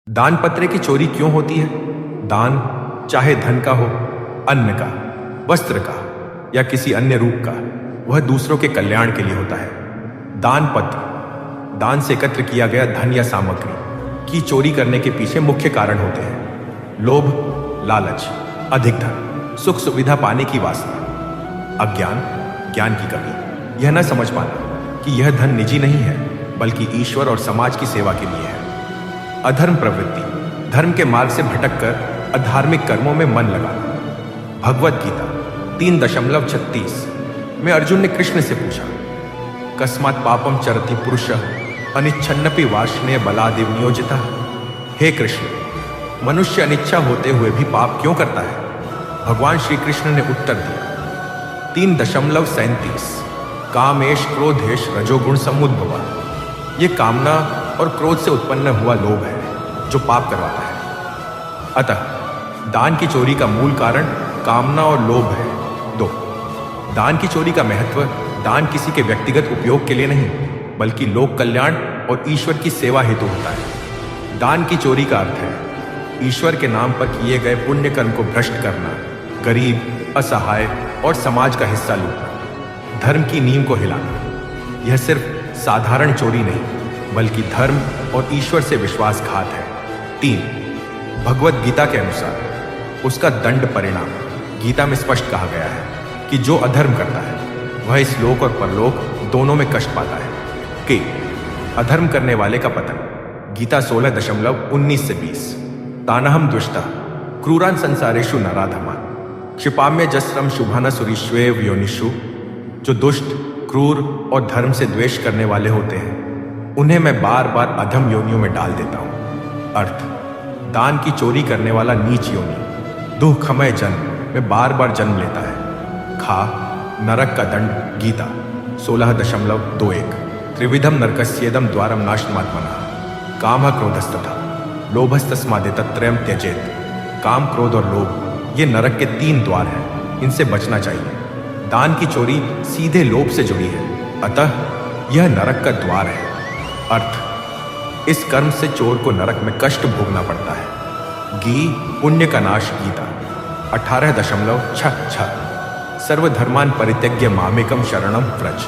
दान पत्र की चोरी क्यों होती है? दान चाहे धन का हो, अन्न का, वस्त्र का या किसी अन्य रूप का, वह दूसरों के कल्याण के लिए होता है। दान पत्र दान से एकत्र किया गया धन या सामग्री की चोरी करने के पीछे मुख्य कारण होते हैं लोभ, लालच, अधिक धन, सुख सुविधा पाने की वासना, अज्ञान, ज्ञान की कमी, यह न समझ पाना कि यह धन निजी नहीं है बल्कि ईश्वर और समाज की सेवा के लिए है। अधर्म प्रवृत्ति धर्म के मार्ग से भटककर अधार्मिक कर्मों में मन लगाना। भगवत गीता 3.36 में अर्जुन ने कृष्ण से पूछा, कस्मात् पापम चरति पुरुषः अनिच्छन्नपि वार्ष्णेय बलादेव नियोजितः। हे कृष्ण, मनुष्य अनिच्छा होते हुए भी पाप क्यों करता है? भगवान श्री कृष्ण ने उत्तर दिया 3.37 कामेश क्रोधेश रजोगुण समुद्भवा। ये कामना और क्रोध से उत्पन्न हुआ लोभ है जो पाप करवाता है। अतः दान की चोरी का मूल कारण कामना और लोभ है। 2. दान की चोरी का महत्व दान किसी के व्यक्तिगत उपयोग के लिए नहीं बल्कि लोक कल्याण और ईश्वर की सेवा हेतु होता है। दान की चोरी का अर्थ है ईश्वर के नाम पर किए गए पुण्य कर्म को भ्रष्ट करना, गरीब, असहाय और समाज का हिस्सा लूटना, धर्म की नींव को हिलाना। यह सिर्फ साधारण चोरी नहीं बल्कि धर्म और ईश्वर से विश्वासघात है। 3. भगवत गीता के अनुसार उसका दंड परिणाम गीता में स्पष्ट कहा गया है कि जो अधर्म करता है वह इस लोक और परलोक दोनों में कष्ट पाता है। कि अधर्म करने वाले का पतन गीता 16.19-20 तानहम दुष्टा क्रूरान संसारेषु नराधमान क्षिपाम्य जस्रम शुभान सुरीश्वेव योनिषु। जो दुष्ट, क्रूर और धर्म से द्वेष करने वाले होते हैं उन्हें मैं बार बार अधम योनियों में डाल देता हूं। अर्थ, दान की चोरी करने वाला नीच योनि दुखमय जन्म में बार बार जन्म लेता है। खा नरक का दंड गीता 16.21 त्रिविधम नरकस्येदम द्वारम नाशनमात्मनः काम क्रोधस्तथा लोभस्तस्मादेतत्रयम् त्यजेत। काम, क्रोध और लोभ ये नरक के 3 द्वार हैं, इनसे बचना चाहिए। दान की चोरी सीधे लोभ से जुड़ी है, अतः यह नरक का द्वार है। अर्थ, इस कर्म से चोर को नरक में कष्ट भोगना पड़ता है। गी पुण्य का नाश गीता 18.6 सर्वधर्मान परित्यज्य मामेकम शरणम व्रज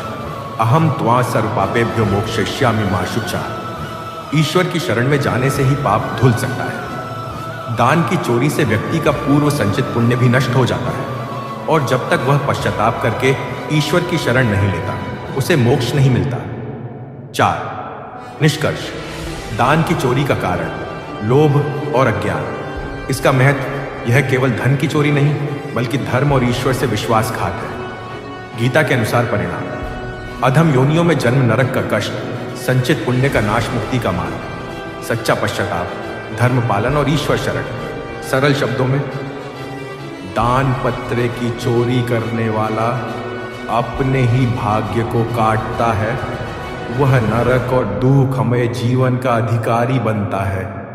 अहम त्वा सर्वपापेभ्यो मोक्षयिष्यामि मा शुचः। ईश्वर की शरण में जाने से ही पाप धुल सकता है। दान की चोरी से व्यक्ति का पूर्व संचित पुण्य भी नष्ट हो जाता है और जब तक वह पश्चाताप करके ईश्वर की शरण नहीं लेता उसे मोक्ष नहीं मिलता। 4. निष्कर्ष, दान की चोरी का कारण लोभ और अज्ञान। इसका महत्व यह केवल धन की चोरी नहीं बल्कि धर्म और ईश्वर से विश्वासघात है। गीता के अनुसार परिणाम अधम योनियों में जन्म, नरक का कष्ट, संचित पुण्य का नाश, मुक्ति का मार्ग, सच्चा पश्चाताप, धर्म पालन और ईश्वर शरण। सरल शब्दों में, दान पत्र की चोरी करने वाला अपने ही भाग्य को काटता है, वह नरक और दुखमय जीवन का अधिकारी बनता है।